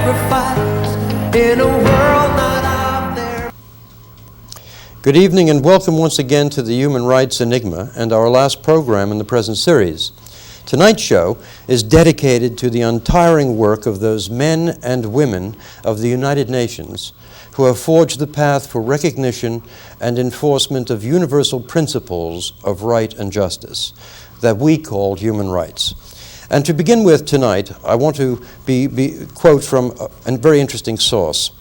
sacrifice in a world not out there. Good evening and welcome once again to the Human Rights Enigma and our last program in the present series. Tonight's show is dedicated to the untiring work of those men and women of the United Nations who have forged the path for recognition and enforcement of universal principles of right and justice that we call human rights. And to begin with tonight, I want to quote from a very interesting source.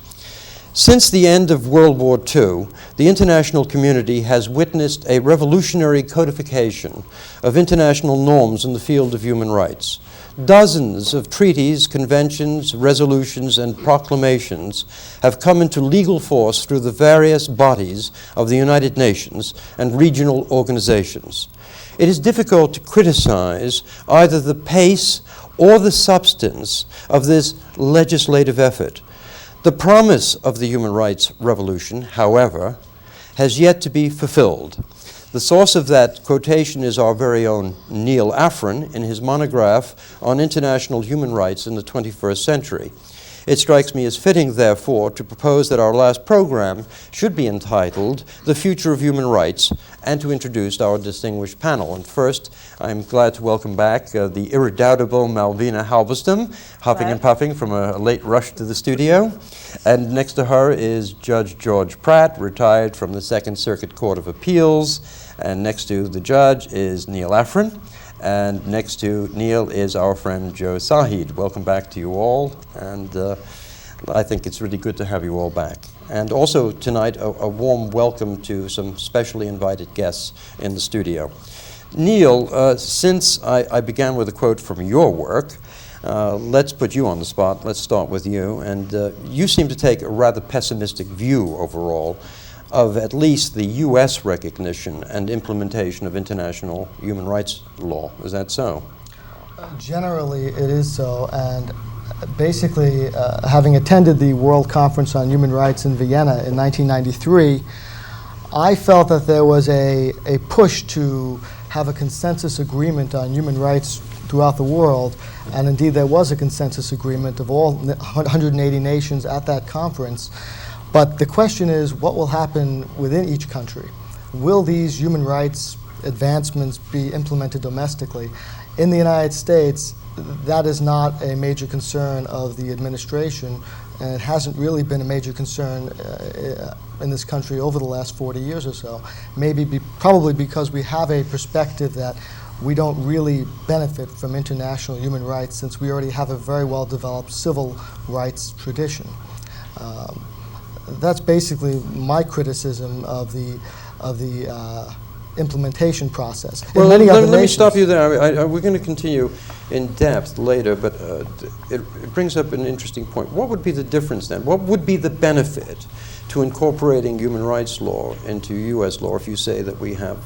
Since the end of World War II, the international community has witnessed a revolutionary codification of international norms in the field of human rights. Dozens of treaties, conventions, resolutions, and proclamations have come into legal force through the various bodies of the United Nations and regional organizations. It is difficult to criticize either the pace or the substance of this legislative effort. The promise of the human rights revolution, however, has yet to be fulfilled. The source of that quotation is our very own Neil Afrin in his monograph on international human rights in the 21st century. It strikes me as fitting, therefore, to propose that our last program should be entitled The Future of Human Rights and to introduce our distinguished panel. And first, I'm glad to welcome back the irredoubtable Malvina Halberstam, huffing and puffing from a late rush to the studio. And next to her is Judge George Pratt, retired from the Second Circuit Court of Appeals. And next to the judge is Neil Afrin. And next to Neil is our friend Joe Sahid. Welcome back to you all, and I think it's really good to have you all back. And also tonight, a warm welcome to some specially invited guests in the studio. Neil, since I began with a quote from your work, let's put you on the spot. Let's start with you. And you seem to take a rather pessimistic view overall of at least the U.S. recognition and implementation of international human rights law. Is that so? Generally, it is so. And basically, having attended the World Conference on Human Rights in Vienna in 1993, I felt that there was a push to have a consensus agreement on human rights throughout the world. And indeed, there was a consensus agreement of all 180 nations at that conference. But the question is, what will happen within each country? Will these human rights advancements be implemented domestically? In the United States, that is not a major concern of the administration, and it hasn't really been a major concern in this country over the last 40 years or so. Probably because we have a perspective that we don't really benefit from international human rights since we already have a very well-developed civil rights tradition. That's basically my criticism of the implementation process. Well, let me stop you there. We're going to continue in depth later, but it brings up an interesting point. What would be the difference then? What would be the benefit to incorporating human rights law into U.S. law if you say that we have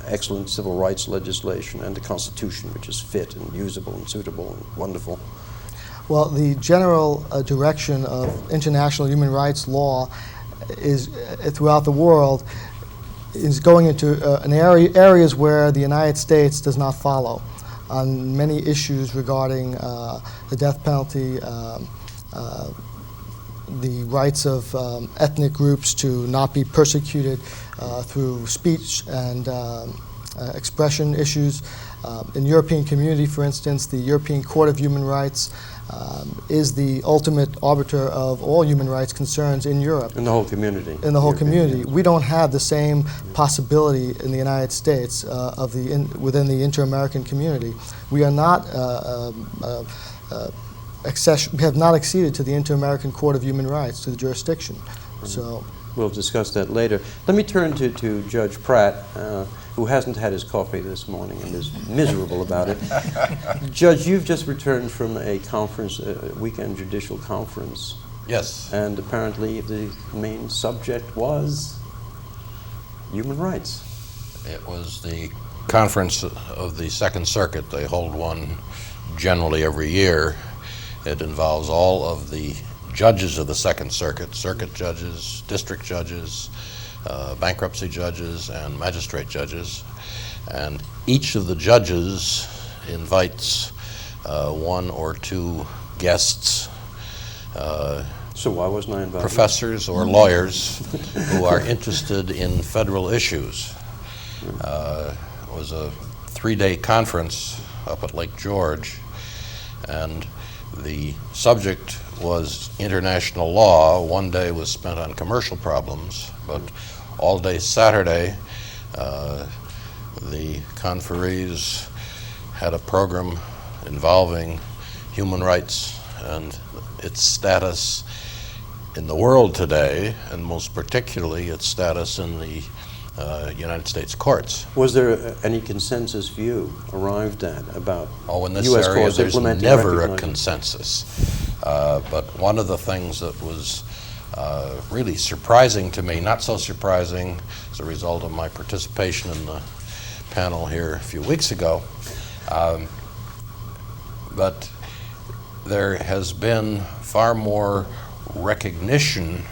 excellent civil rights legislation and a constitution which is fit and usable and suitable and wonderful? Well, the general direction of international human rights law is throughout the world is going into areas where the United States does not follow on many issues regarding the death penalty, the rights of ethnic groups to not be persecuted through speech and expression issues. In European community, for instance, the European Court of Human Rights is the ultimate arbiter of all human rights concerns in Europe. In the whole community. In the whole community. We don't have the same possibility in the United States within the inter-American community. We are not we have not acceded to the Inter-American Court of Human Rights, to the jurisdiction. So we'll discuss that later. Let me turn to Judge Pratt, who hasn't had his coffee this morning and is miserable about it. Judge, you've just returned from a conference, a weekend judicial conference. Yes. And apparently the main subject was human rights. It was the conference of the Second Circuit. They hold one generally every year. It involves all of the judges of the Second Circuit, circuit judges, district judges, bankruptcy judges, and magistrate judges. And each of the judges invites one or two guests So why wasn't I invited? professors or lawyers who are interested in federal issues. It was a 3-day conference up at Lake George, and the subject was international law. One day was spent on commercial problems, but all day Saturday, the conferees had a program involving human rights and its status in the world today, and most particularly its status in the United States courts. Was there any consensus view arrived at about In this U.S. area, courts there's implementing never a recognizing- consensus. But one of the things that was really surprising to me, not so surprising as a result of my participation in the panel here a few weeks ago, but there has been far more recognition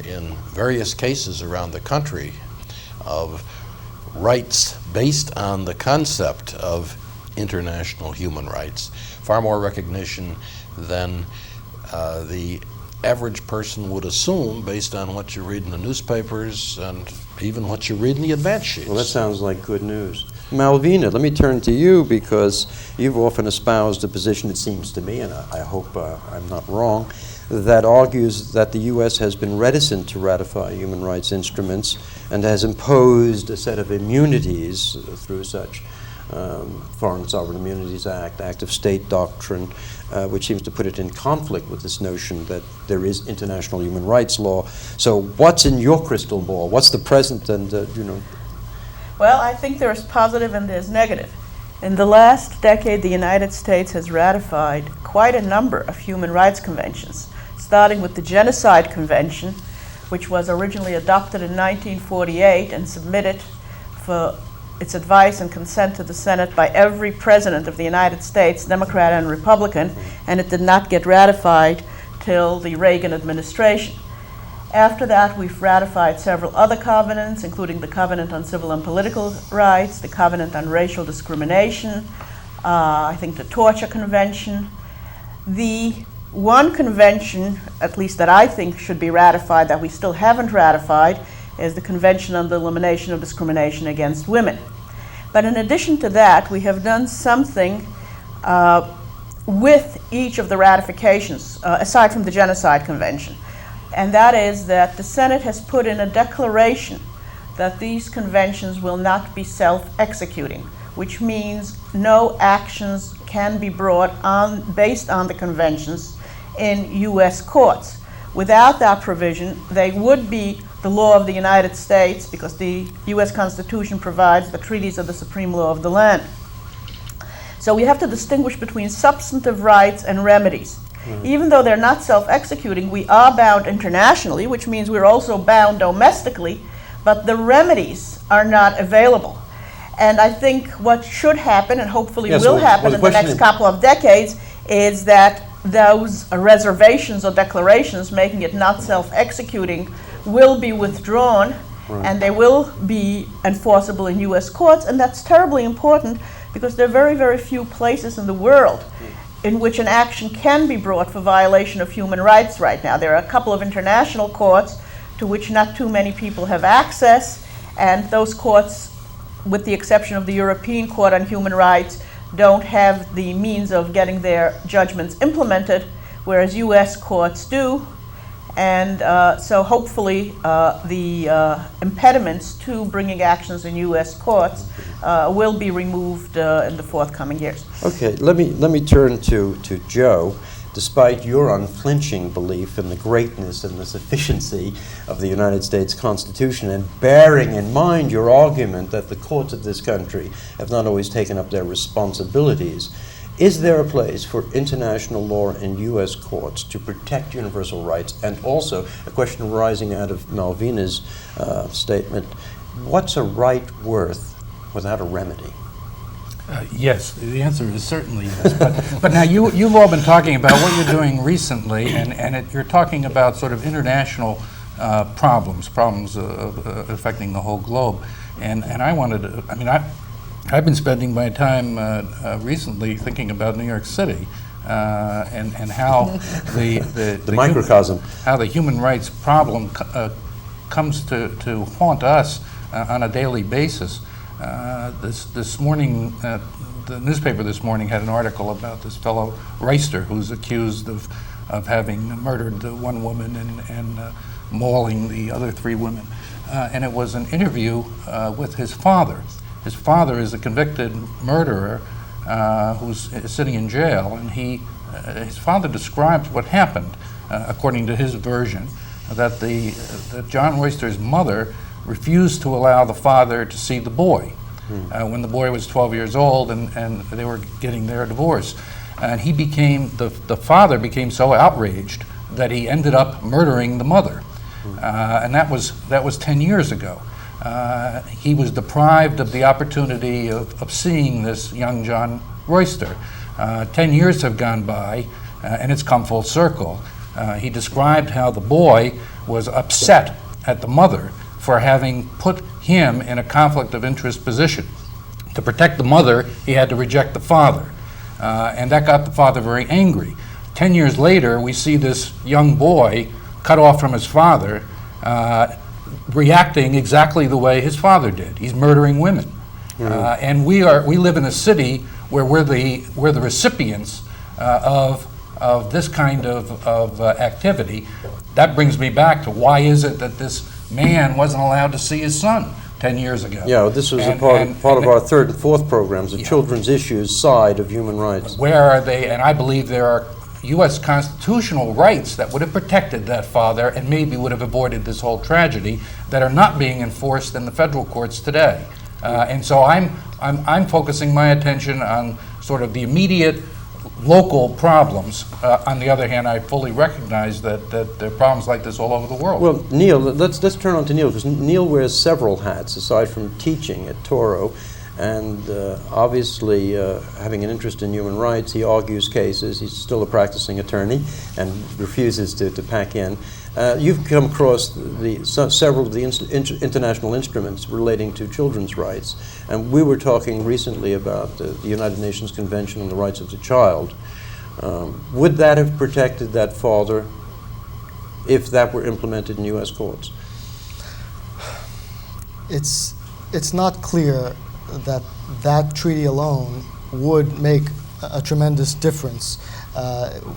in various cases around the country of rights based on the concept of international human rights, far more recognition than the average person would assume based on what you read in the newspapers and even what you read in the advance sheets. Well, that sounds like good news. Malvina, let me turn to you because you've often espoused a position, it seems to me, and I hope I'm not wrong, that argues that the U.S. has been reticent to ratify human rights instruments and has imposed a set of immunities through such Foreign Sovereign Immunities Act, Act of State doctrine, which seems to put it in conflict with this notion that there is international human rights law. So what's in your crystal ball? What's the present and, Well, I think there's positive and there's negative. In the last decade, the United States has ratified quite a number of human rights conventions, starting with the Genocide Convention, which was originally adopted in 1948 and submitted for its advice and consent to the Senate by every president of the United States, Democrat and Republican, and it did not get ratified till the Reagan administration. After that, we've ratified several other covenants, including the Covenant on Civil and Political Rights, the Covenant on Racial Discrimination, I think the Torture Convention. The one convention, at least that I think should be ratified, that we still haven't ratified, is the Convention on the Elimination of Discrimination Against Women. But in addition to that, we have done something with each of the ratifications, aside from the Genocide Convention. And that is that the Senate has put in a declaration that these conventions will not be self-executing, which means no actions can be brought on based on the conventions in U.S. courts. Without that provision, they would be the law of the United States because the U.S. Constitution provides the treaties of the supreme law of the land. So we have to distinguish between substantive rights and remedies. Even though they're not self-executing, we are bound internationally, which means we're also bound domestically, but the remedies are not available. And I think what should happen, and hopefully will happen in the next couple of decades, is that those reservations or declarations making it not self-executing will be withdrawn, and they will be enforceable in U.S. courts, and that's terribly important because there are very, very few places in the world in which an action can be brought for violation of human rights right now. There are a couple of international courts to which not too many people have access, and those courts, with the exception of the European Court on Human Rights, don't have the means of getting their judgments implemented, whereas U.S. courts do. And so hopefully the impediments to bringing actions in U.S. courts will be removed in the forthcoming years. Okay, let me turn to Joe. Despite your unflinching belief in the greatness and the sufficiency of the United States Constitution, and bearing in mind your argument that the courts of this country have not always taken up their responsibilities, is there a place for international law in U.S. courts to protect universal rights? And also, a question arising out of Malvina's statement, what's a right worth without a remedy? Yes, the answer is certainly yes. But now you've all been talking about what you're doing recently, and you're talking about sort of international problems affecting the whole globe. And I wanted to, I've been spending my time recently thinking about New York City, and how The microcosm. how the human rights problem comes to haunt us on a daily basis. This morning, the newspaper this morning had an article about this fellow Reister, who's accused of having murdered one woman and mauling the other 3 women. And it was an interview with his father. His father is a convicted murderer who's sitting in jail, and his father describes what happened, according to his version, that John Royster's mother refused to allow the father to see the boy when the boy was 12 years old, and they were getting their divorce. And the father became so outraged that he ended up murdering the mother. And that was 10 years ago. He was deprived of the opportunity of seeing this young John Royster. 10 years have gone by, and it's come full circle. He described how the boy was upset at the mother for having put him in a conflict of interest position. To protect the mother, he had to reject the father. And that got the father very angry. 10 years later, we see this young boy cut off from his father, reacting exactly the way his father did. He's murdering women. And we live in a city where we're the recipients of this kind of activity. That brings me back to why is it that this man wasn't allowed to see his son 10 years ago? Yeah, this was part of our 3rd and 4th programs, the children's issues side of human rights. Where are they? And I believe there are U.S. constitutional rights that would have protected that father and maybe would have avoided this whole tragedy that are not being enforced in the federal courts today. And so I'm focusing my attention on sort of the immediate local problems. On the other hand, I fully recognize that there are problems like this all over the world. Well, Neil, let's turn on to Neil, because Neil wears several hats aside from teaching at Toro, and obviously having an interest in human rights. He argues cases. He's still a practicing attorney and refuses to pack in. You've come across several of the international instruments relating to children's rights, and we were talking recently about the United Nations Convention on the Rights of the Child. Would that have protected that father if that were implemented in U.S. courts? It's not clear that treaty alone would make a tremendous difference.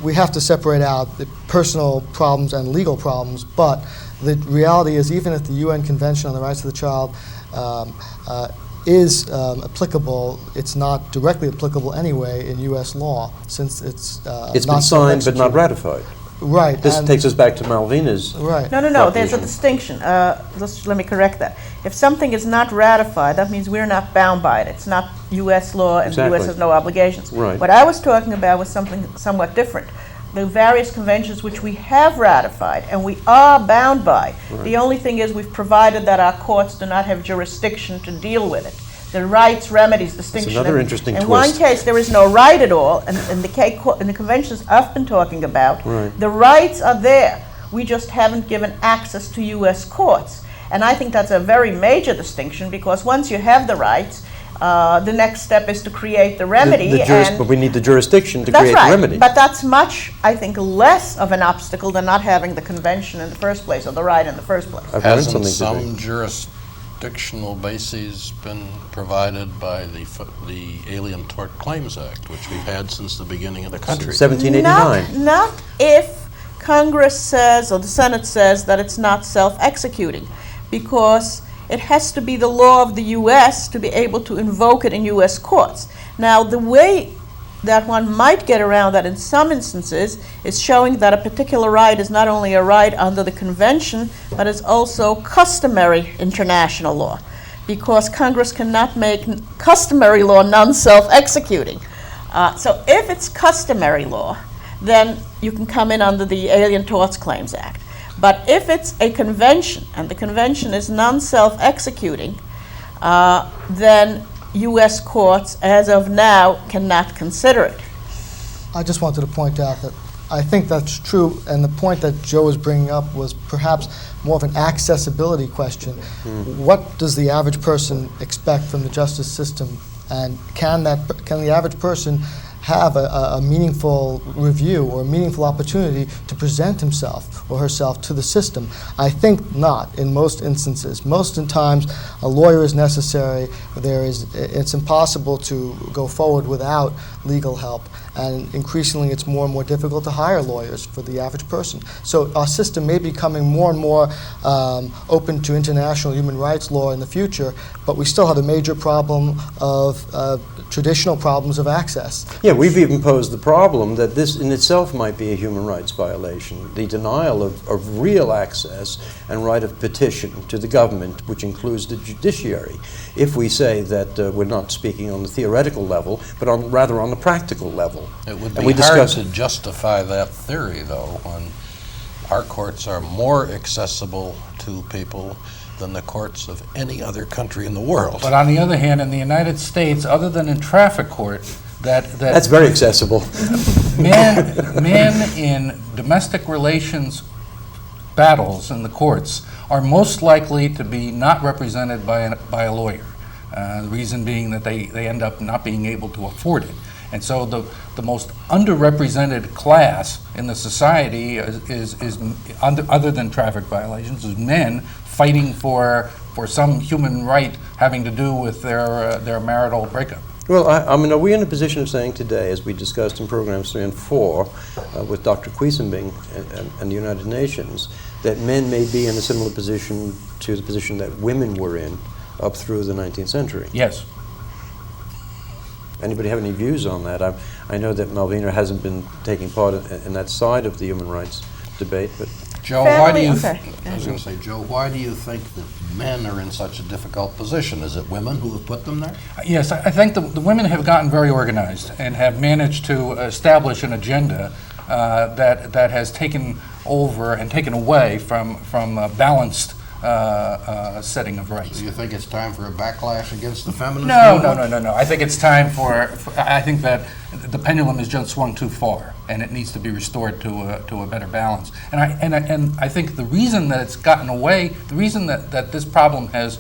We have to separate out the personal problems and legal problems, but the reality is even if the UN Convention on the Rights of the Child is applicable, it's not directly applicable anyway in U.S. law, since it's It's been signed but not ratified. Right. This takes us back to Malvina's. Right. No, there's a distinction. Let me correct that. If something is not ratified, that means we're not bound by it. It's not U.S. law, and Exactly. the U.S. has no obligations. Right. What I was talking about was something somewhat different. The various conventions which we have ratified and we are bound by. Right. The only thing is we've provided that our courts do not have jurisdiction to deal with it. The rights, remedies, distinction. another interesting in twist. one case, there is no right at all, and in the conventions I've been talking about, Right. the rights are there. We just haven't given access to U.S. courts. And I think that's a very major distinction, because once you have the rights, the next step is to create the remedy. But we need the jurisdiction to that's create right. the remedy. But that's much, I think, less of an obstacle than not having the convention in the first place, or the right in the first place. I've learned Hasn't something today. some jurisdictional bases been provided by the Alien Tort Claims Act, which we've had since the beginning of the country? 1789. Not if Congress says, or the Senate says, that it's not self-executing, because it has to be the law of the U.S. to be able to invoke it in U.S. courts. Now, the way that one might get around that in some instances is showing that a particular right is not only a right under the convention, but is also customary international law, because Congress cannot make customary law non-self-executing. So if it's customary law, then you can come in under the Alien Tort Claims Act. But if it's a convention, and the convention is non-self-executing, then U.S. courts, as of now, cannot consider it. I just wanted to point out that I think that's true, and the point that Joe was bringing up was perhaps more of an accessibility question. What does the average person expect from the justice system, and can the average person have a meaningful review or a meaningful opportunity to present himself or herself to the system? I think not in most instances. Most times a lawyer is necessary. It's impossible to go forward without legal help, and increasingly it's more and more difficult to hire lawyers for the average person. So our system may be becoming more and more open to international human rights law in the future, but we still have a major problem of traditional problems of access. Yeah, we've even posed the problem that this in itself might be a human rights violation, the denial of real access and right of petition to the government, which includes the judiciary, if we say that we're not speaking on the theoretical level, but rather on the practical level. It would be hard to justify that theory, though, when our courts are more accessible to people than the courts of any other country in the world. But on the other hand, in the United States, other than in traffic court, that's very accessible. men in domestic relations battles in the courts are most likely to be not represented by a lawyer. The reason being that they end up not being able to afford it. And so the most underrepresented class in the society is other than traffic violations, is men fighting for some human right having to do with their marital breakup. Well, I mean, are we in a position of saying today, as we discussed in programs 3 and 4 with Dr. Quiesenbing and the United Nations, that men may be in a similar position to the position that women were in up through the 19th century? Yes. Anybody have any views on that? I know that Malvina hasn't been taking part in that side of the human rights debate, but Joe, why do you? I was going to say, Joe, why do you think that men are in such a difficult position? Is it women who have put them there? Yes, I think the women have gotten very organized and have managed to establish an agenda that has taken over and taken away from a balanced setting of rights. So you think it's time for a backlash against the feminists? No. I think it's time I think that the pendulum has just swung too far, and it needs to be restored to a better balance. And I think the reason that it's gotten away, the reason that this problem has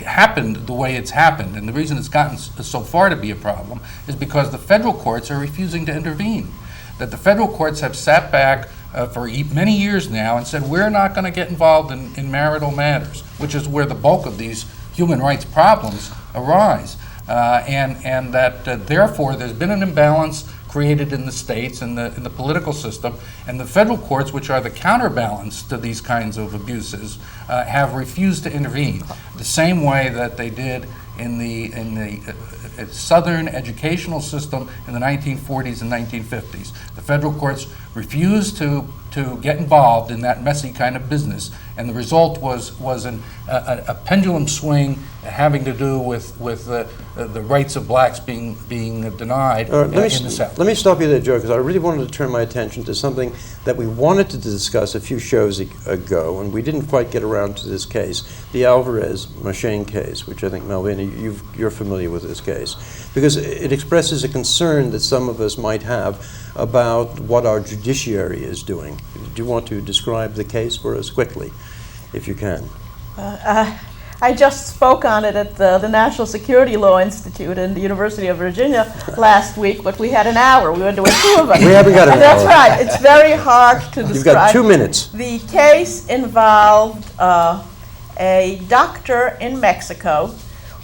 happened the way it's happened, and the reason it's gotten so far to be a problem, is because the federal courts are refusing to intervene. That the federal courts have sat back for many years now and said, we're not going to get involved in marital matters, which is where the bulk of these human rights problems arise. And that therefore there's been an imbalance created in the states and in the political system, and the federal courts, which are the counterbalance to these kinds of abuses, have refused to intervene the same way that they did in the Southern educational system in the 1940s and 1950s. The federal courts refused to get involved in that messy kind of business, and the result was a pendulum swing having to do with the rights of blacks being denied in the South. Let me stop you there, Joe, because I really wanted to turn my attention to something that we wanted to discuss a few shows ago, and we didn't quite get around to this case, the Alvarez-Machine case, which I think, Malvina, you're familiar with this case, because it expresses a concern that some of us might have about what our judiciary is doing. Do you want to describe the case for us quickly, if you can? I just spoke on it at the National Security Law Institute in the University of Virginia last week, but we had an hour. We went to 2 of us. We haven't got an hour. That's right. It's very hard to describe. You've got 2 minutes. The case involved a doctor in Mexico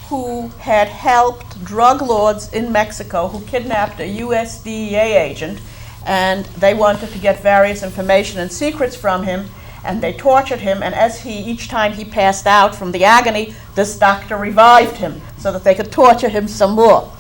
who had helped drug lords in Mexico who kidnapped a US DEA agent, and they wanted to get various information and secrets from him, and they tortured him, and each time he passed out from the agony, this doctor revived him so that they could torture him some more.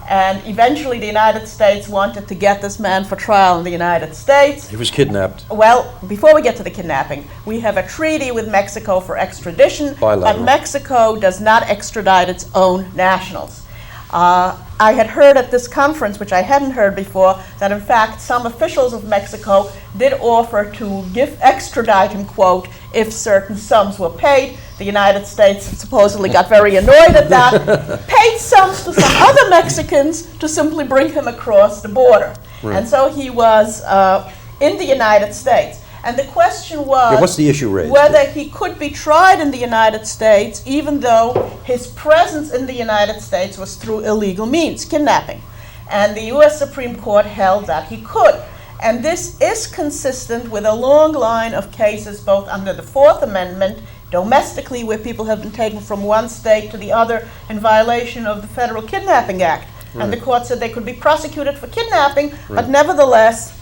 And eventually the United States wanted to get this man for trial in the United States. He was kidnapped. Well, before we get to the kidnapping, we have a treaty with Mexico for extradition, but Mexico does not extradite its own nationals. I had heard at this conference, which I hadn't heard before, that in fact some officials of Mexico did offer to extradite him, quote, if certain sums were paid. The United States supposedly got very annoyed at that, paid sums to some other Mexicans to simply bring him across the border. Right. And so he was in the United States. And the question was what's the issue raised? Whether he could be tried in the United States even though his presence in the United States was through illegal means, kidnapping. And the U.S. Supreme Court held that he could. And this is consistent with a long line of cases, both under the Fourth Amendment, domestically, where people have been taken from one state to the other in violation of the Federal Kidnapping Act. Right. And the court said they could be prosecuted for kidnapping, but nevertheless,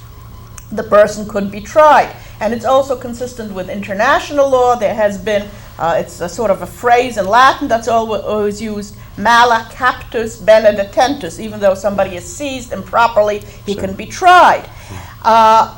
the person could be tried. And it's also consistent with international law. There has been, it's a sort of a phrase in Latin that's always used, mala captus bene detentus. Even though somebody is seized improperly, he can be tried.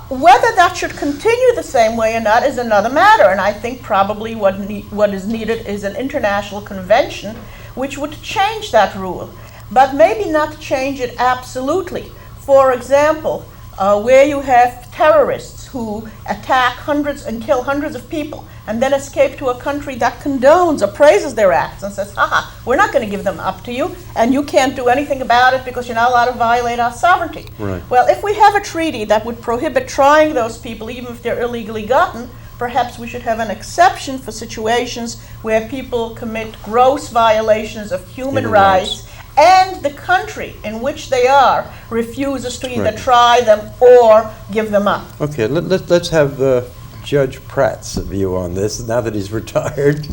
Whether that should continue the same way or not is another matter, and I think probably what is needed is an international convention which would change that rule, but maybe not change it absolutely. For example, where you have terrorists who attack hundreds and kill hundreds of people and then escape to a country that condones or praises their acts and says, haha, we're not going to give them up to you, and you can't do anything about it because you're not allowed to violate our sovereignty. Right. Well, if we have a treaty that would prohibit trying those people even if they're illegally gotten, perhaps we should have an exception for situations where people commit gross violations of human rights and the country in which they are refuses to either try them or give them up. Okay, let's have Judge Pratt's view on this now that he's retired.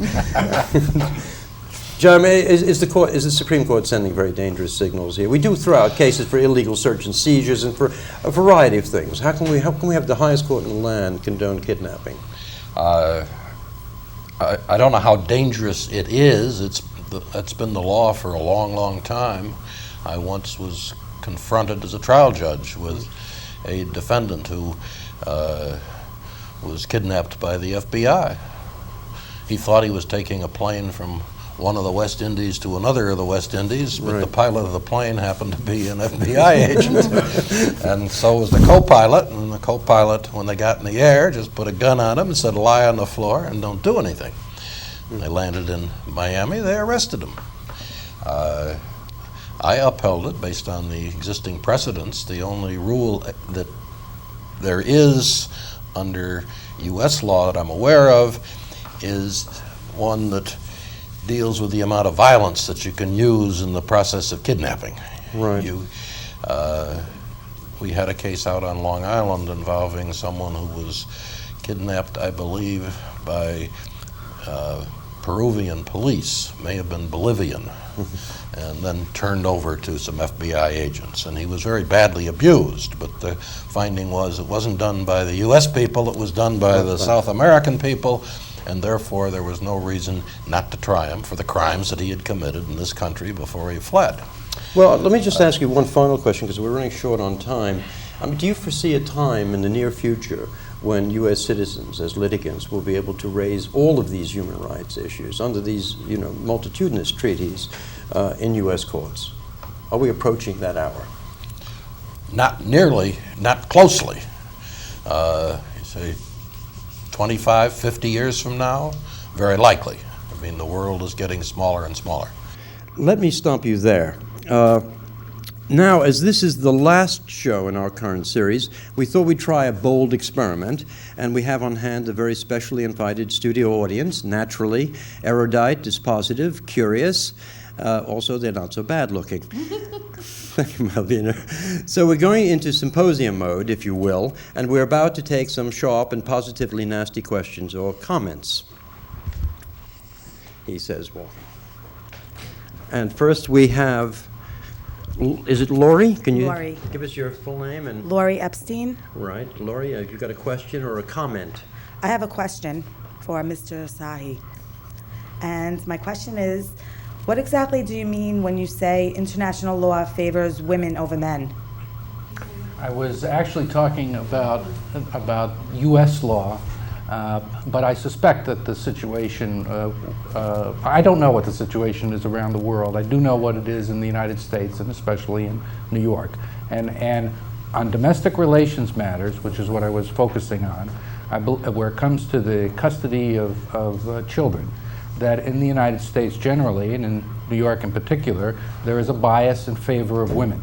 John, is the Supreme Court sending very dangerous signals here? We do throw out cases for illegal search and seizures and for a variety of things. How can we have the highest court in the land condone kidnapping? I don't know how dangerous it is. It's been the law for a long, long time. I once was confronted as a trial judge with a defendant who was kidnapped by the FBI. He thought he was taking a plane from one of the West Indies to another of the West Indies, but the pilot of the plane happened to be an FBI agent. And so was the co-pilot, and the co-pilot, when they got in the air, just put a gun on him and said, lie on the floor and don't do anything. When they landed in Miami, they arrested him. I upheld it based on the existing precedents. The only rule that there is under U.S. law that I'm aware of is one that deals with the amount of violence that you can use in the process of kidnapping. Right. We had a case out on Long Island involving someone who was kidnapped, I believe, by Peruvian police, may have been Bolivian, and then turned over to some FBI agents. And he was very badly abused, but the finding was it wasn't done by the U.S. people, it was done by the South American people, and therefore there was no reason not to try him for the crimes that he had committed in this country before he fled. Well, let me just ask you one final question, because we're running short on time. Do you foresee a time in the near future when U.S. citizens, as litigants, will be able to raise all of these human rights issues under these, multitudinous treaties in U.S. courts? Are we approaching that hour? Not nearly, not closely. You say 25, 50 years from now? Very likely. I mean, the world is getting smaller and smaller. Let me stop you there. Now, as this is the last show in our current series, we thought we'd try a bold experiment, and we have on hand a very specially invited studio audience, naturally, erudite, dispositive, curious. Also, they're not so bad looking. Thank you, Malvina. So we're going into symposium mode, if you will, and we're about to take some sharp and positively nasty questions or comments. He says, well. And first we have... Is it Lori? Can you Lori. Give us your full name? And Lori Epstein. Right. Lori, have you got a question or a comment? I have a question for Mr. Sahi. And my question is, what exactly do you mean when you say international law favors women over men? I was actually talking about U.S. law, but I suspect that the situation, I don't know what the situation is around the world. I do know what it is in the United States, and especially in New York. And on domestic relations matters, which is what I was focusing on, where it comes to the custody of children, that in the United States generally, and in New York in particular, there is a bias in favor of women.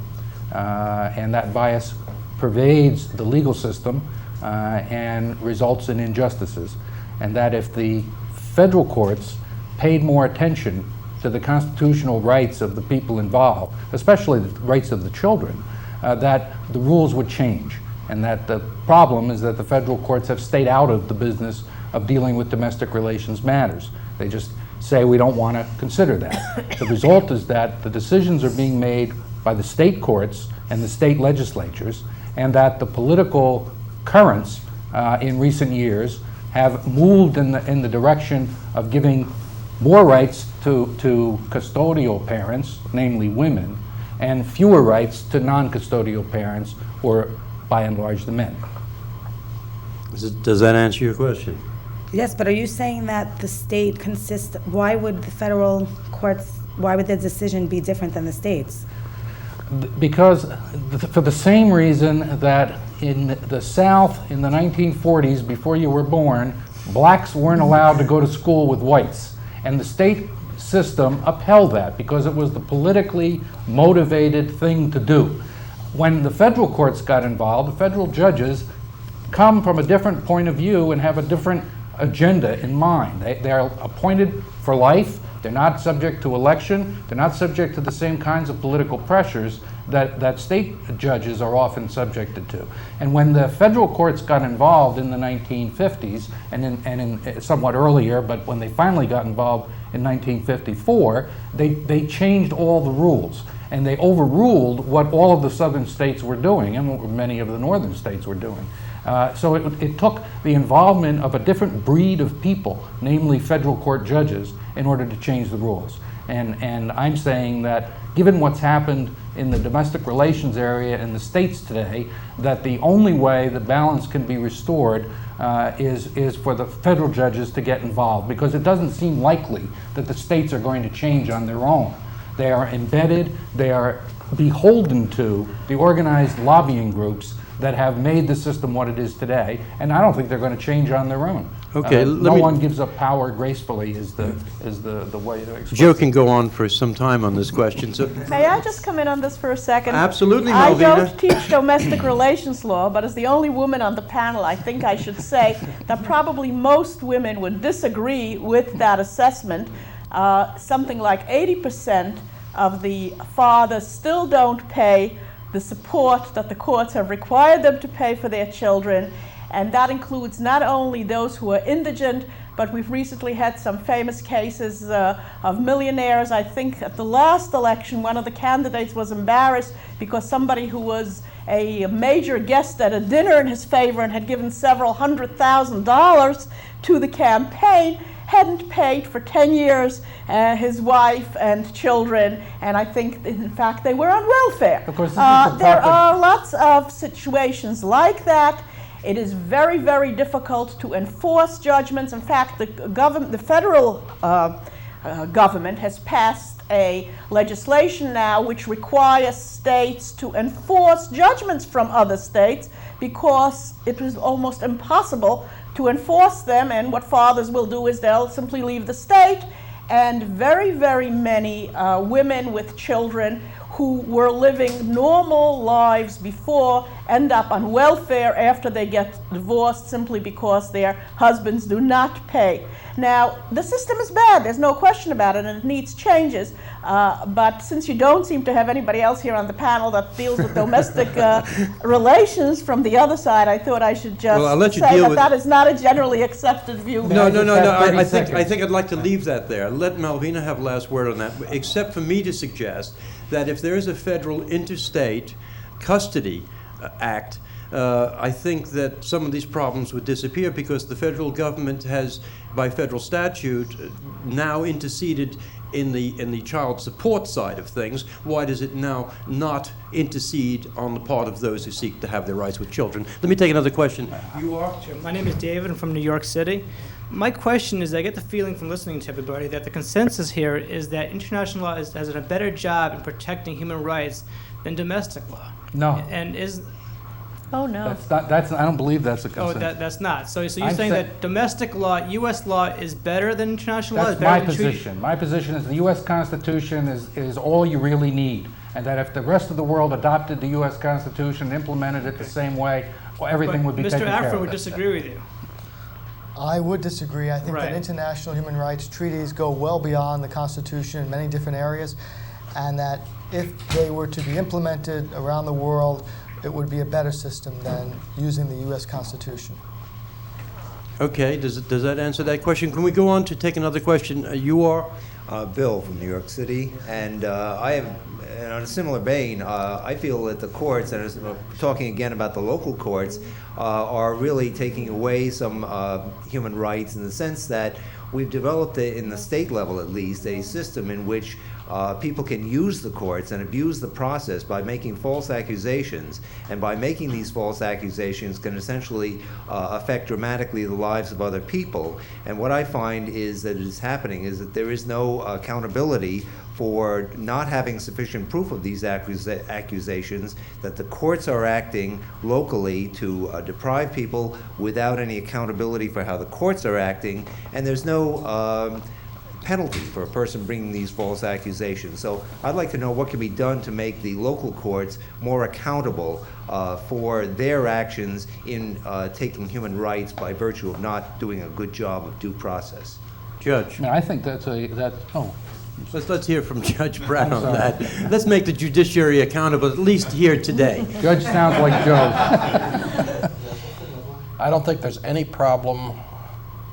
And that bias pervades the legal system and results in injustices. And that if the federal courts paid more attention to the constitutional rights of the people involved, especially the rights of the children, that the rules would change. And that the problem is that the federal courts have stayed out of the business of dealing with domestic relations matters. They just say we don't want to consider that. The result is that the decisions are being made by the state courts and the state legislatures, and that the political currents in recent years have moved in the direction of giving more rights to custodial parents, namely women, and fewer rights to non-custodial parents, or by and large the men. Does that answer your question? Yes, but are you saying that the state consists, why would the federal courts, why would the decision be different than the states? Because for the same reason that in the South in the 1940s, before you were born, blacks weren't allowed to go to school with whites. And the state system upheld that because it was the politically motivated thing to do. When the federal courts got involved, the federal judges come from a different point of view and have a different agenda in mind. They are appointed for life. They're not subject to election. They're not subject to the same kinds of political pressures that state judges are often subjected to. And when the federal courts got involved in the 1950s, and in somewhat earlier, but when they finally got involved in 1954, they changed all the rules. And they overruled what all of the southern states were doing and what many of the northern states were doing. So it took the involvement of a different breed of people, namely federal court judges, in order to change the rules. And I'm saying that given what's happened in the domestic relations area in the states today, that the only way the balance can be restored is for the federal judges to get involved, because it doesn't seem likely that the states are going to change on their own. They are embedded, they are beholden to the organized lobbying groups that have made the system what it is today, and I don't think they're going to change on their own. Okay, no one gives up power gracefully is the way to express Joe it. can go on for some time on this question. So May I just come in on this for a second? absolutely, I Malvina. don't teach domestic relations law, but as the only woman on the panel, I think I should say that probably most women would disagree with that assessment. Something like 80% of the fathers still don't pay the support that the courts have required them to pay for their children, and that includes not only those who are indigent, but we've recently had some famous cases of millionaires. I think at the last election, one of the candidates was embarrassed because somebody who was a major guest at a dinner in his favor and had given several $100,000 to the campaign hadn't paid for 10 years his wife and children, and I think, in fact, they were on welfare. Of course, this is there are lots of situations like that. It is very, very difficult to enforce judgments. In fact, the federal government has passed a legislation now which requires states to enforce judgments from other states because it was almost impossible to enforce them, and what fathers will do is they'll simply leave the state, and very, very many women with children who were living normal lives before end up on welfare after they get divorced simply because their husbands do not pay. Now, the system is bad, there's no question about it, and it needs changes. But since you don't seem to have anybody else here on the panel that deals with domestic relations from the other side, I thought I should just say that is not a generally accepted view. No. I think I'd like to leave that there. Let Malvina have last word on that, except for me to suggest that if there is a federal interstate custody act, I think that some of these problems would disappear because the federal government has, by federal statute, now interceded in the child support side of things. Why does it now not intercede on the part of those who seek to have their rights with children? Let me take another question. You are? My name is David. I'm from New York City. My question is, I get the feeling from listening to everybody that the consensus here is that international law has done a better job in protecting human rights than domestic law. No. And is... Oh, no. I don't believe that's a consensus. Oh, that's not. So you're saying that domestic law, U.S. law, is better than international law? That's my position. My position is the U.S. Constitution is all you really need, and that if the rest of the world adopted the U.S. Constitution and implemented it the same way, well, everything would be taken care of. Mr. Afrin would disagree with you. I would disagree. I think Right. that international human rights treaties go well beyond the Constitution in many different areas, and that if they were to be implemented around the world, it would be a better system than using the U.S. Constitution. Okay, does that answer that question? Can we go on to take another question? You are? Bill from New York City, and I have, and on a similar vein, I feel that the courts, and talking again about the local courts, are really taking away some human rights in the sense that we've developed, in the state level at least, a system in which people can use the courts and abuse the process by making false accusations, and by making these false accusations can essentially affect dramatically the lives of other people. And what I find is that is happening is that there is no accountability for not having sufficient proof of these accusations, that the courts are acting locally to deprive people without any accountability for how the courts are acting, and there's no penalty for a person bringing these false accusations. So I'd like to know what can be done to make the local courts more accountable for their actions in taking human rights by virtue of not doing a good job of due process. Judge. I think that's Let's hear from Judge Brown on that. Let's make the judiciary accountable, at least here today. Judge sounds like Joe. I don't think there's any problem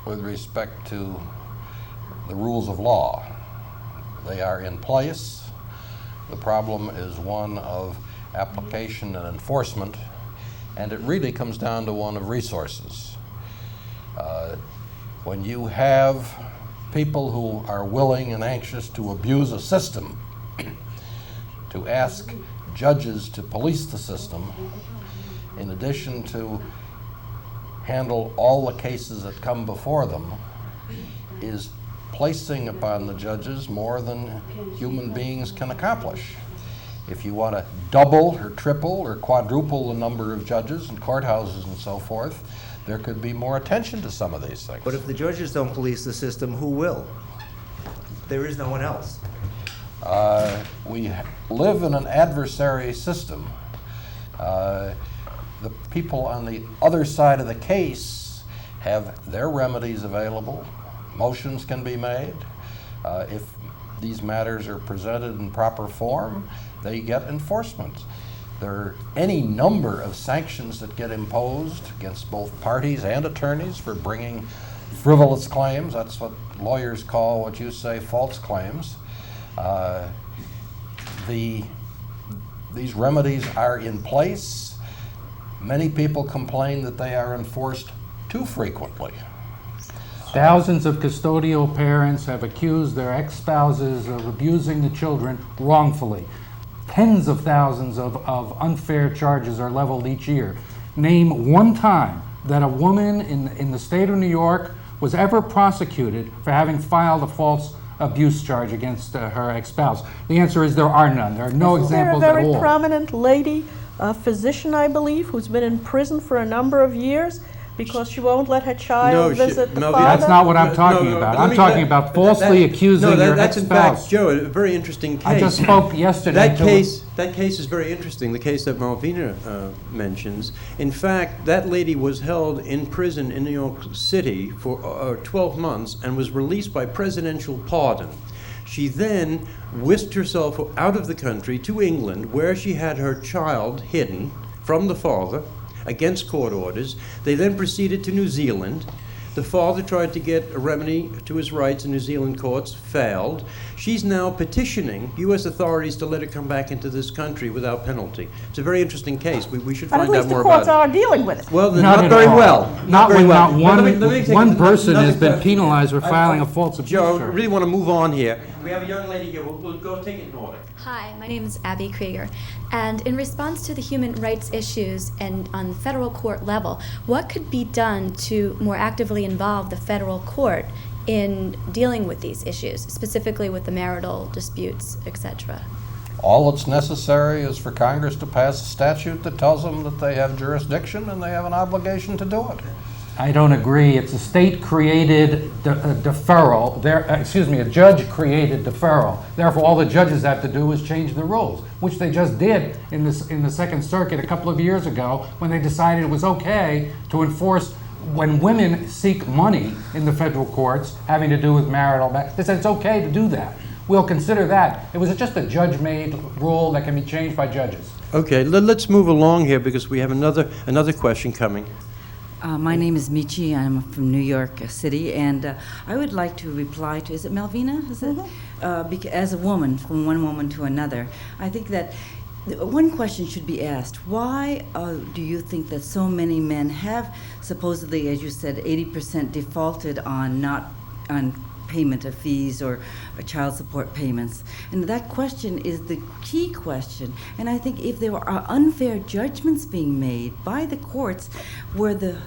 with respect to the rules of law. They are in place. The problem is one of application and enforcement, and it really comes down to one of resources. When you have people who are willing and anxious to abuse a system, to ask judges to police the system, in addition to handle all the cases that come before them, is placing upon the judges more than human beings can accomplish. If you want to double or triple or quadruple the number of judges and courthouses and so forth, there could be more attention to some of these things. But if the judges don't police the system, who will? There is no one else. We live in an adversary system. The people on the other side of the case have their remedies available. Motions can be made. If these matters are presented in proper form, they get enforcement. There are any number of sanctions that get imposed against both parties and attorneys for bringing frivolous claims. That's what lawyers call, what you say, false claims. These remedies are in place. Many people complain that they are enforced too frequently. Thousands of custodial parents have accused their ex-spouses of abusing the children wrongfully. Tens of thousands of unfair charges are leveled each year. Name one time that a woman in the state of New York was ever prosecuted for having filed a false abuse charge against her ex-spouse. The answer is there are none. There are no examples at all. Is there a very prominent lady, a physician, I believe, who's been in prison for a number of years because she won't let her child visit the father? That's not what I'm talking about. I'm talking about falsely accusing your that's in ex-spouse. fact, Joe, a very interesting case. I just spoke yesterday. That case is very interesting, the case that Malvina mentions. In fact, that lady was held in prison in New York City for 12 months and was released by presidential pardon. She then whisked herself out of the country to England, where she had her child hidden from the father against court orders. They then proceeded to New Zealand. The father tried to get a remedy to his rights in New Zealand courts, failed. She's now petitioning U.S. authorities to let her come back into this country without penalty. It's a very interesting case. We should find out more about it. At least the courts are dealing with it. Well, Not very all. well. Not very when well. not Let me take one person another has been question. penalized for filing a false abuse Joe, charge. I really want to move on here. We have a young lady here. We'll go take it in order. Hi, my name is Abby Krieger, and in response to the human rights issues and on the federal court level, what could be done to more actively involve the federal court in dealing with these issues, specifically with the marital disputes, etc.? All that's necessary is for Congress to pass a statute that tells them that they have jurisdiction and they have an obligation to do it. I don't agree. It's a state-created deferral. A judge-created deferral. Therefore, all the judges have to do is change the rules, which they just did in the Second Circuit a couple of years ago when they decided it was okay to enforce when women seek money in the federal courts having to do with marital matters, they said it's okay to do that. We'll consider that. It was just a judge-made rule that can be changed by judges. Okay, let's move along here because we have another question coming. My name is Michi. I'm from New York City, and I would like to reply to, is it Malvina? Is it? As a woman, from one woman to another, I think that one question should be asked. Why do you think that so many men have supposedly, as you said, 80% defaulted on payment of fees or child support payments? And that question is the key question. And I think if there are unfair judgments being made by the courts where the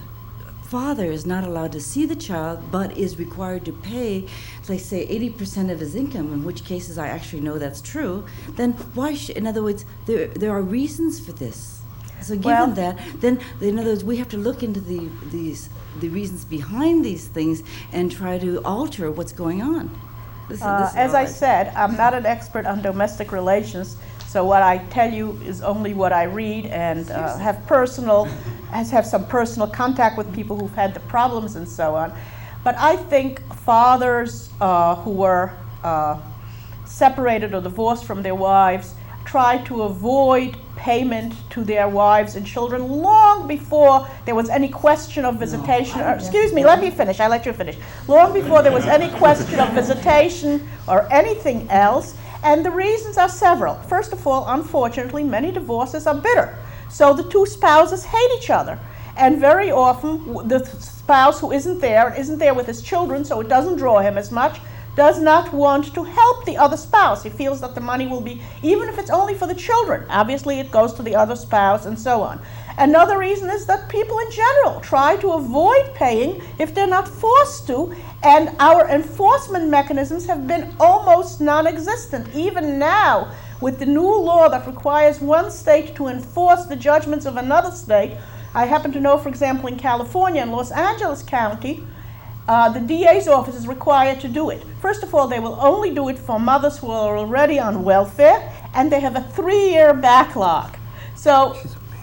father is not allowed to see the child but is required to pay, let's say, 80% of his income, in which cases I actually know that's true, then why should, in other words, there are reasons for this. So given that, then in other words, we have to look into the reasons behind these things and try to alter what's going on. As I said, I'm not an expert on domestic relations, so what I tell you is only what I read and have some personal contact with people who've had the problems and so on. But I think fathers who were separated or divorced from their wives tried to avoid payment to their wives and children long before there was any question of visitation. Excuse me, let me finish. I let you finish. Long before there was any question of visitation or anything else. And the reasons are several. First of all, unfortunately, many divorces are bitter. So the two spouses hate each other. And very often, the spouse who isn't there with his children, so it doesn't draw him as much, does not want to help the other spouse. He feels that the money will be, even if it's only for the children, obviously it goes to the other spouse and so on. Another reason is that people in general try to avoid paying if they're not forced to, and our enforcement mechanisms have been almost non-existent. Even now, with the new law that requires one state to enforce the judgments of another state, I happen to know, for example, in California, in Los Angeles County, the DA's office is required to do it. First of all, they will only do it for mothers who are already on welfare, and they have a 3-year backlog. So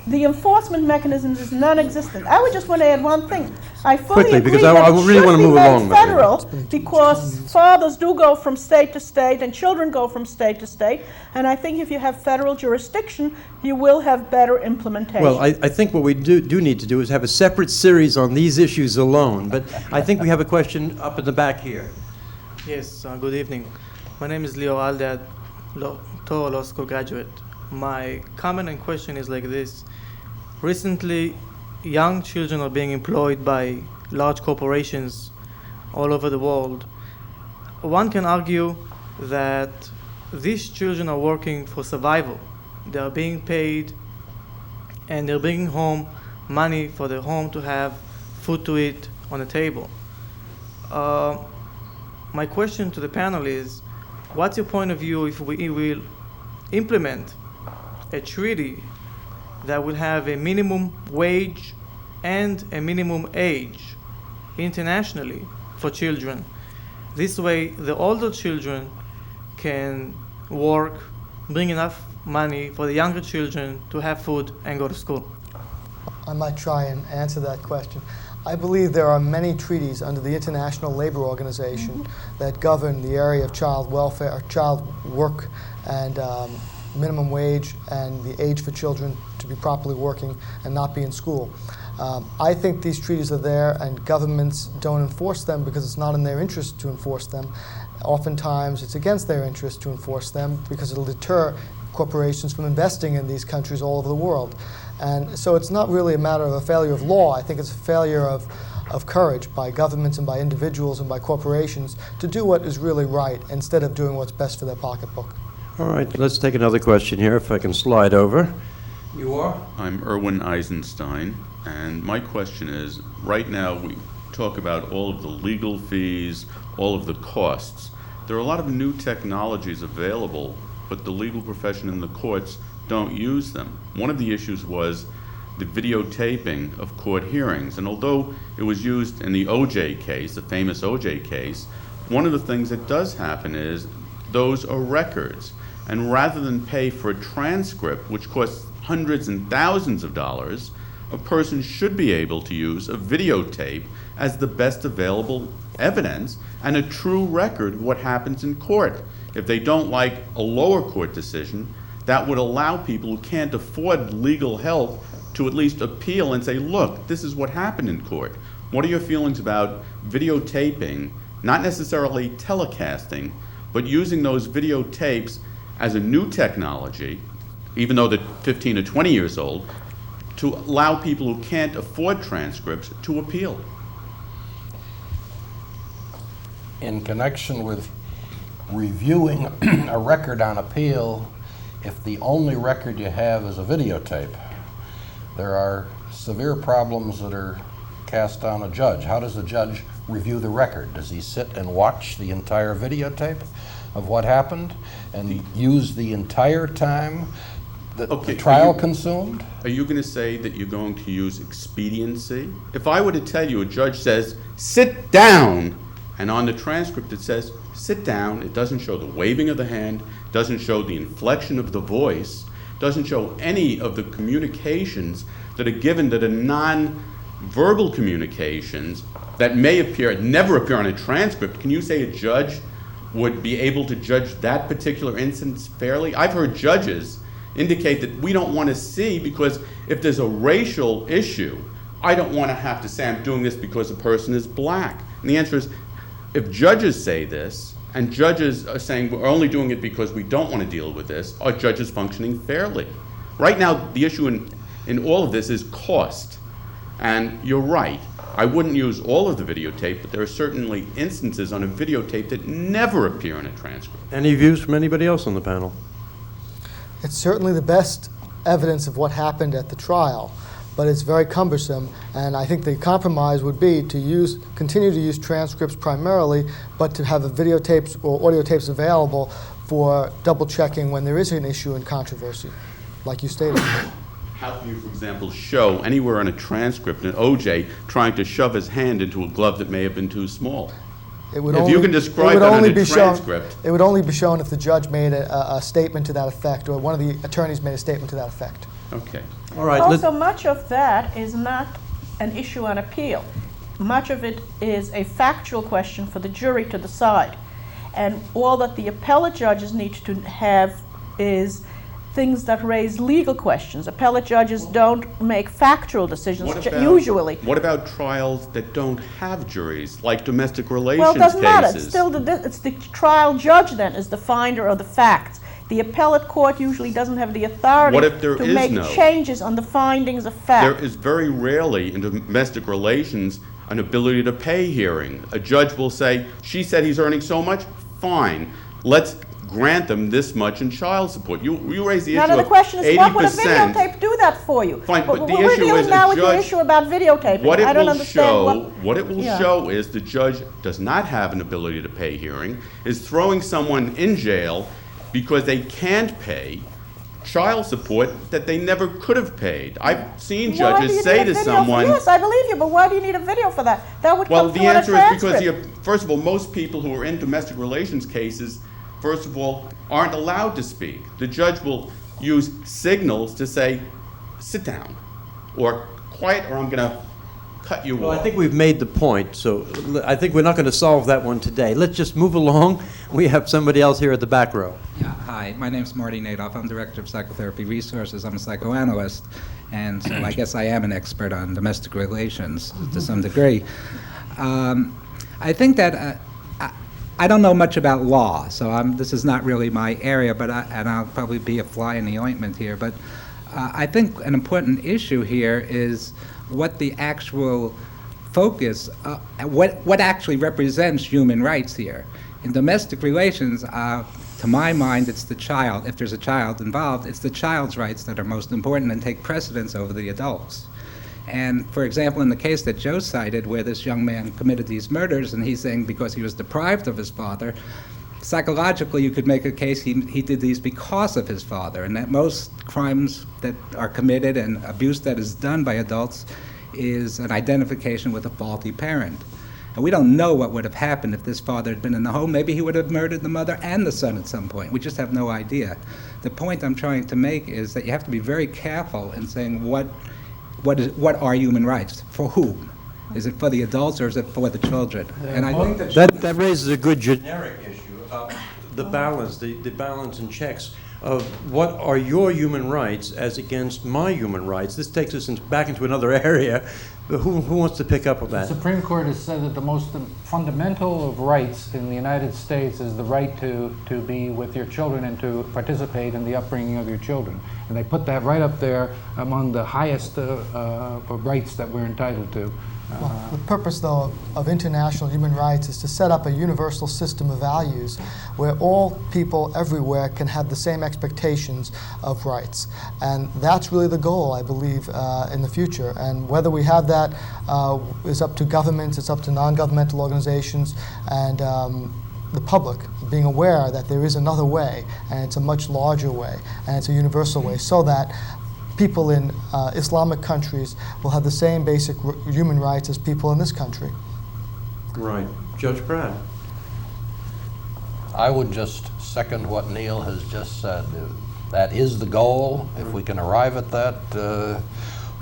the enforcement mechanism is non-existent. I would just want to add one thing. I fully Quickly, agree because that I it really should want to be move made along. federal, because fathers do go from state to state and children go from state to state. And I think if you have federal jurisdiction, you will have better implementation. Well, I think what we do need to do is have a separate series on these issues alone. But I think we have a question up in the back here. Yes, good evening. My name is Leo Aldad, Toro Law School graduate. My comment and question is like this. Recently, young children are being employed by large corporations all over the world. One can argue that these children are working for survival. They are being paid and they're bringing home money for their home to have food to eat on the table. My question to the panel is, what's your point of view if we will implement a treaty that will have a minimum wage and a minimum age internationally for children? This way, the older children can work, bring enough money for the younger children to have food and go to school. I might try and answer that question. I believe there are many treaties under the International Labor Organization that govern the area of child welfare, child work, and minimum wage, and the age for children to be properly working and not be in school. I think these treaties are there, and governments don't enforce them because it's not in their interest to enforce them. Oftentimes, it's against their interest to enforce them because it'll deter corporations from investing in these countries all over the world. And so it's not really a matter of a failure of law. I think it's a failure of courage by governments and by individuals and by corporations to do what is really right instead of doing what's best for their pocketbook. All right, let's take another question here, if I can slide over. You are? I'm Erwin Eisenstein, and my question is, right now we talk about all of the legal fees, all of the costs. There are a lot of new technologies available, but the legal profession and the courts don't use them. One of the issues was the videotaping of court hearings, and although it was used in the OJ case, the famous OJ case, one of the things that does happen is those are records. And rather than pay for a transcript, which costs hundreds and thousands of dollars, a person should be able to use a videotape as the best available evidence and a true record of what happens in court. If they don't like a lower court decision, that would allow people who can't afford legal help to at least appeal and say, look, this is what happened in court. What are your feelings about videotaping, not necessarily telecasting, but using those videotapes as a new technology, even though they're 15 or 20 years old, to allow people who can't afford transcripts to appeal? In connection with reviewing a record on appeal, if the only record you have is a videotape, there are severe problems that are cast on a judge. How does the judge review the record? Does he sit and watch the entire videotape of what happened and use the entire time that the trial consumed? Are you going to say that you're going to use expediency? If I were to tell you a judge says, sit down, and on the transcript it says, sit down, it doesn't show the waving of the hand, doesn't show the inflection of the voice, doesn't show any of the communications that are given that are non-verbal communications that may appear, never appear on a transcript, can you say a judge would be able to judge that particular instance fairly? I've heard judges indicate that we don't want to see, because if there's a racial issue, I don't want to have to say I'm doing this because a person is black. And the answer is, if judges say this, and judges are saying we're only doing it because we don't want to deal with this, are judges functioning fairly? Right now, the issue in all of this is cost. And you're right, I wouldn't use all of the videotape, but there are certainly instances on a videotape that never appear in a transcript. Any views from anybody else on the panel? It's certainly the best evidence of what happened at the trial, but it's very cumbersome, and I think the compromise would be to continue to use transcripts primarily, but to have the videotapes or audio tapes available for double checking when there is an issue and controversy, like you stated. How can you, for example, show anywhere on a transcript an OJ trying to shove his hand into a glove that may have been too small? If you can describe that on a transcript. It would only be shown if the judge made a statement to that effect, or one of the attorneys made a statement to that effect. Okay. All right. Also, much of that is not an issue on appeal. Much of it is a factual question for the jury to decide. And all that the appellate judges need to have is things that raise legal questions. Appellate judges don't make factual decisions, usually. What about trials that don't have juries, like domestic relations Well, it doesn't matter. cases? It's still it's the trial judge then is the finder of the facts. The appellate court usually doesn't have the authority to make changes on the findings of fact. There is very rarely in domestic relations an ability to pay hearing. A judge will say, she said he's earning so much, fine, let's grant them this much in child support. You raise the issue of 80%. Now the question is, what would a videotape do that for you? Fine, but the we're issue dealing is now a with your judge, issue about videotaping. what it I don't will understand show is the judge does not have an ability to pay hearing, is throwing someone in jail because they can't pay child support that they never could have paid. I've seen judges say to someone... Yes, I believe you, but why do you need a video for that? That would well, come the through on a answer is because, transcript. first of all, most people who are in domestic relations cases, first of all, aren't allowed to speak. The judge will use signals to say, sit down, or quiet, or I'm going to cut you off. Well, I think we've made the point, so I think we're not going to solve that one today. Let's just move along. We have somebody else here at the back row. Yeah, hi, my name's Marty Nadoff. I'm Director of Psychotherapy Resources. I'm a psychoanalyst, and so I guess I am an expert on domestic relations to some degree. I think that I don't know much about law, so this is not really my area, but and I'll probably be a fly in the ointment here, but I think an important issue here is what the actual focus, what actually represents human rights here. In domestic relations, to my mind, it's the child. If there's a child involved, it's the child's rights that are most important and take precedence over the adults. And for example, in the case that Joe cited, where this young man committed these murders, and he's saying because he was deprived of his father, psychologically you could make a case he did these because of his father, and that most crimes that are committed and abuse that is done by adults is an identification with a faulty parent. And we don't know what would have happened if this father had been in the home. Maybe he would have murdered the mother and the son at some point. We just have no idea. The point I'm trying to make is that you have to be very careful in saying what what are human rights? For whom? Is it for the adults or is it for the children? And I think That raises a good generic issue about the balance, the balance and checks of what are your human rights as against my human rights. This takes us back into another area. But who wants to pick up on that? The Supreme Court has said that the most fundamental of rights in the United States is the right to be with your children and to participate in the upbringing of your children. And they put that right up there among the highest rights that we're entitled to. Well, the purpose, though, of international human rights is to set up a universal system of values where all people everywhere can have the same expectations of rights. And that's really the goal, I believe, in the future. And whether we have that is up to governments, it's up to non-governmental organizations, and the public being aware that there is another way, and it's a much larger way, and it's a universal way, so that people in Islamic countries will have the same basic human rights as people in this country. Right. Judge Pratt. I would just second what Neil has just said. That is the goal. If we can arrive at that,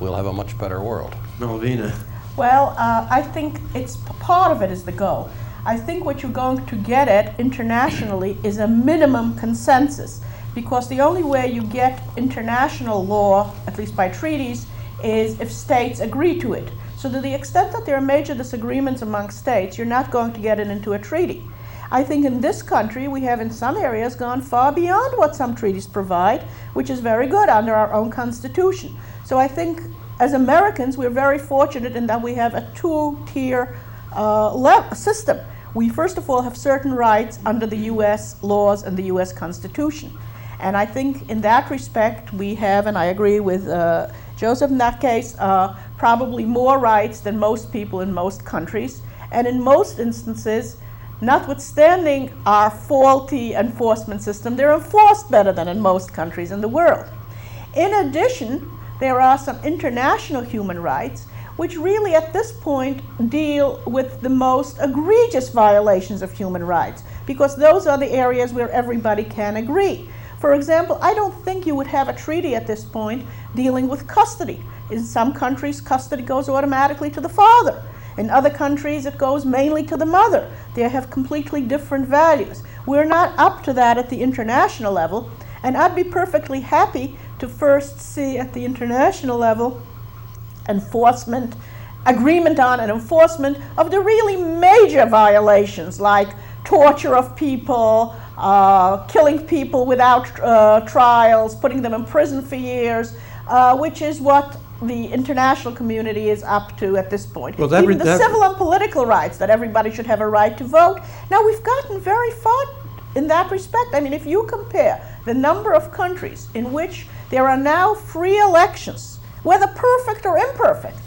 we'll have a much better world. Malvina. Well, I think it's part of it is the goal. I think what you're going to get at internationally is a minimum consensus, because the only way you get international law, at least by treaties, is if states agree to it. So to the extent that there are major disagreements among states, you're not going to get it into a treaty. I think in this country we have in some areas gone far beyond what some treaties provide, which is very good under our own Constitution. So I think as Americans we're very fortunate in that we have a two-tier system. We first of all have certain rights under the U.S. laws and the U.S. Constitution. And I think in that respect we have, and I agree with Joseph in that case, probably more rights than most people in most countries. And in most instances, notwithstanding our faulty enforcement system, they're enforced better than in most countries in the world. In addition, there are some international human rights which really at this point deal with the most egregious violations of human rights, because those are the areas where everybody can agree. For example, I don't think you would have a treaty at this point dealing with custody. In some countries, custody goes automatically to the father. In other countries, it goes mainly to the mother. They have completely different values. We're not up to that at the international level, and I'd be perfectly happy to first see at the international level enforcement, agreement on and enforcement of the really major violations like torture of people, killing people without trials, putting them in prison for years, which is what the international community is up to at this point. Well, even the civil and political rights, that everybody should have a right to vote. Now, we've gotten very far in that respect. I mean, if you compare the number of countries in which there are now free elections, whether perfect or imperfect,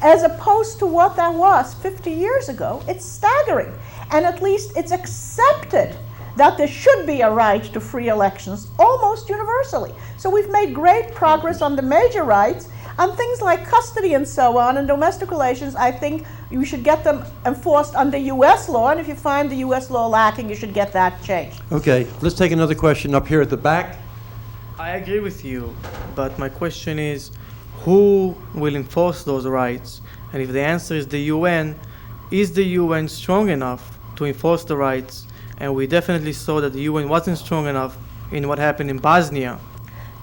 as opposed to what that was 50 years ago, it's staggering. And at least it's accepted that there should be a right to free elections almost universally. So we've made great progress on the major rights. On things like custody and so on, and domestic relations, I think you should get them enforced under U.S. law, and if you find the U.S. law lacking, you should get that changed. Okay, let's take another question up here at the back. I agree with you, but my question is, who will enforce those rights? And if the answer is the UN, is the UN strong enough to enforce the rights? And we definitely saw that the UN wasn't strong enough in what happened in Bosnia.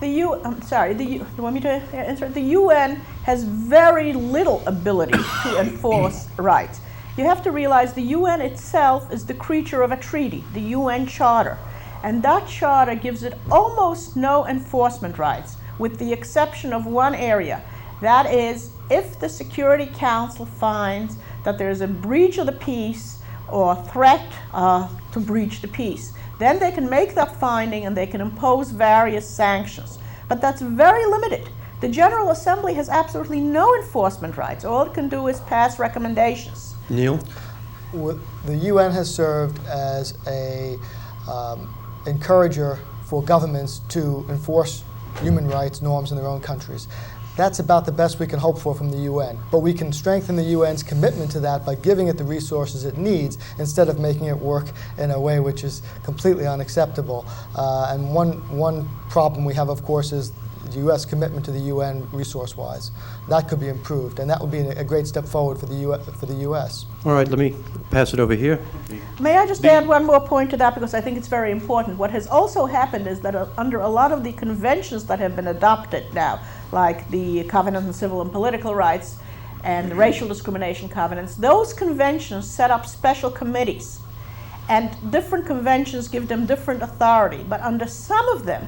You want me to answer? The UN has very little ability to enforce rights. You have to realize the UN itself is the creature of a treaty, the UN Charter. And that charter gives it almost no enforcement rights, with the exception of one area. That is, if the Security Council finds that there is a breach of the peace or threat to breach the peace, then they can make that finding and they can impose various sanctions. But that's very limited. The General Assembly has absolutely no enforcement rights. All it can do is pass recommendations. Neil? The UN has served as a encourager for governments to enforce human rights norms in their own countries. That's about the best we can hope for from the UN. But we can strengthen the UN's commitment to that by giving it the resources it needs instead of making it work in a way which is completely unacceptable. And one problem we have, of course, is the U.S. commitment to the UN resource-wise. That could be improved, and that would be a great step forward for the U.S. All right, let me pass it over here. May I just add one more point to that, because I think it's very important. What has also happened is that under a lot of the conventions that have been adopted now, like the Covenant on Civil and Political Rights and the Racial Discrimination Covenants, those conventions set up special committees, and different conventions give them different authority. But under some of them,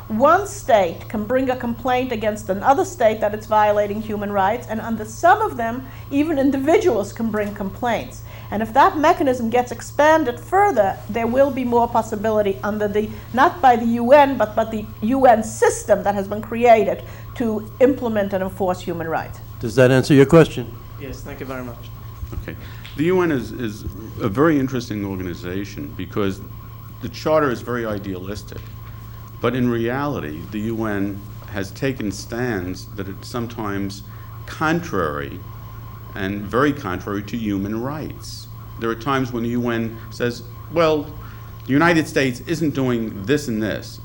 one state can bring a complaint against another state that it's violating human rights, and under some of them, even individuals can bring complaints. And if that mechanism gets expanded further, there will be more possibility under the, not by the UN, but the UN system that has been created to implement and enforce human rights. Does that answer your question? Yes, thank you very much. Okay. The UN is a very interesting organization because the charter is very idealistic. But in reality, the UN has taken stands that are sometimes contrary and very contrary to human rights. There are times when the UN says, well, the United States isn't doing this and this,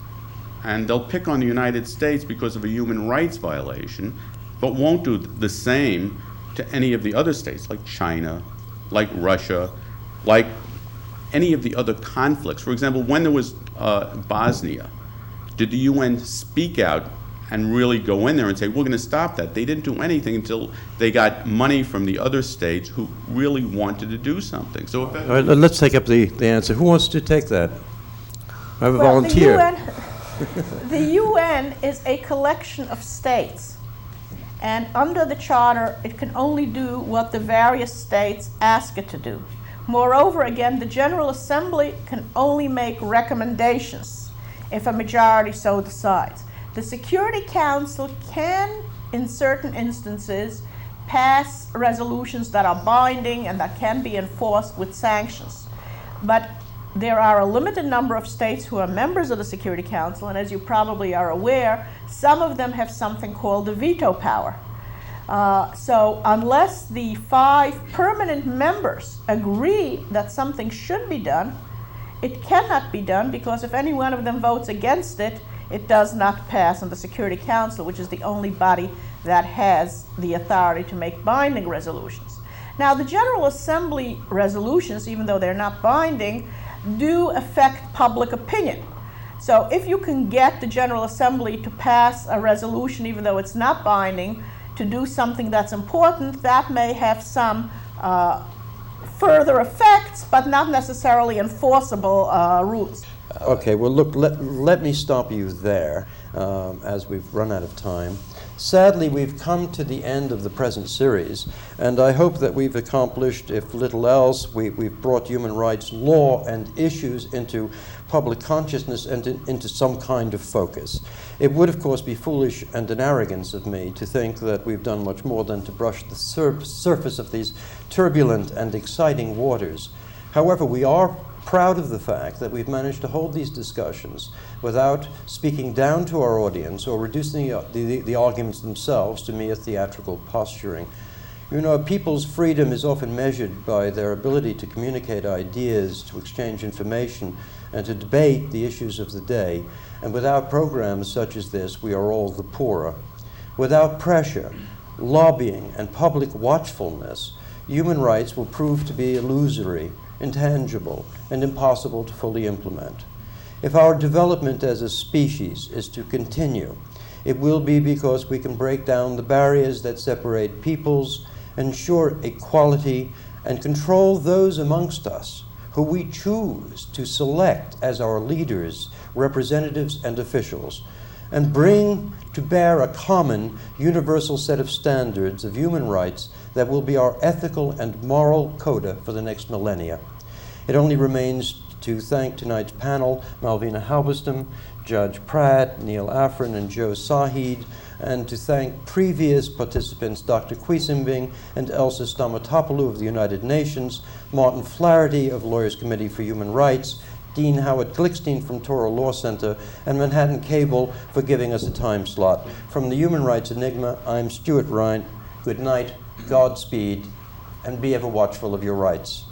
and they'll pick on the United States because of a human rights violation, but won't do the same to any of the other states, like China, like Russia, like any of the other conflicts. For example, when there was Bosnia, did the UN speak out and really go in there and say, we're going to stop that? They didn't do anything until they got money from the other states who really wanted to do something. So All right, let's take up the answer. Who wants to take that? I have a volunteer. The UN is a collection of states. And under the Charter, it can only do what the various states ask it to do. Moreover, again, the General Assembly can only make recommendations if a majority so decides. The Security Council can, in certain instances, pass resolutions that are binding and that can be enforced with sanctions. But there are a limited number of states who are members of the Security Council, and as you probably are aware, some of them have something called the veto power. So unless the 5 permanent members agree that something should be done, it cannot be done, because if any one of them votes against it, it does not pass on the Security Council, which is the only body that has the authority to make binding resolutions. Now, the General Assembly resolutions, even though they're not binding, do affect public opinion. So if you can get the General Assembly to pass a resolution, even though it's not binding, to do something that's important, that may have some further effects, but not necessarily enforceable rules. Okay, well, look, let me stop you there, as we've run out of time. Sadly, we've come to the end of the present series, and I hope that we've accomplished, if little else, we've brought human rights law and issues into public consciousness and into some kind of focus. It would, of course, be foolish and an arrogance of me to think that we've done much more than to brush the surface of these turbulent and exciting waters. However, we are proud of the fact that we've managed to hold these discussions without speaking down to our audience or reducing the arguments themselves to mere theatrical posturing. You know, people's freedom is often measured by their ability to communicate ideas, to exchange information, and to debate the issues of the day. And without programs such as this, we are all the poorer. Without pressure, lobbying, and public watchfulness, human rights will prove to be illusory, intangible, and impossible to fully implement. If our development as a species is to continue, it will be because we can break down the barriers that separate peoples, ensure equality, and control those amongst us who we choose to select as our leaders, representatives, and officials, and bring to bear a common, universal set of standards of human rights that will be our ethical and moral coda for the next millennia. It only remains to thank tonight's panel, Malvina Halberstam, Judge Pratt, Neil Afrin, and Joe Saheed, and to thank previous participants, Dr. Quisenbing and Elsa Stamatopoulou of the United Nations, Martin Flaherty of Lawyers Committee for Human Rights, Dean Howard Glickstein from Toro Law Center, and Manhattan Cable for giving us a time slot. From the Human Rights Enigma, I'm Stuart Ryan. Good night, Godspeed, and be ever watchful of your rights.